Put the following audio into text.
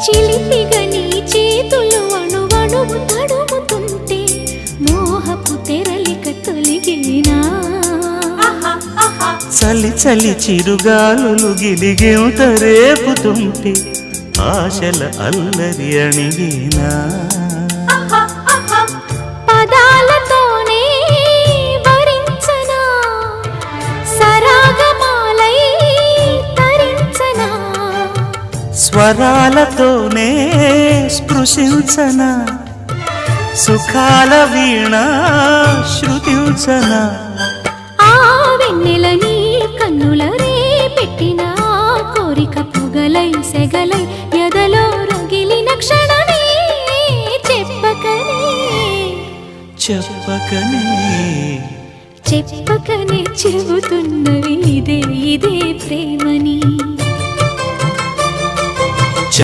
చిలిపిగా నీ చేతులు అణువణువు తడుముతుంటే మోహపు తెరలిక తొలిగినా చలి చలి చిరుగాలులు గిలిగెంత రేపుతుంటే ఆశల అల్లరి అణిగినా పదాలతోనే వరించనా సరాగమాలై తరించనా స్వరాలతోనే స్పృశించనా సుఖాల వీణ శృతించనా ఆ వెన్నెల నీ కన్నుల రే పెట్టిన కోరిక పొగలై సెగలై ఎదలో రగిలిన క్షణమే చెప్పకనే చెప్పకనే చెప్పకనే చెబుతున్నవి ఇదే ఇదే ప్రేమని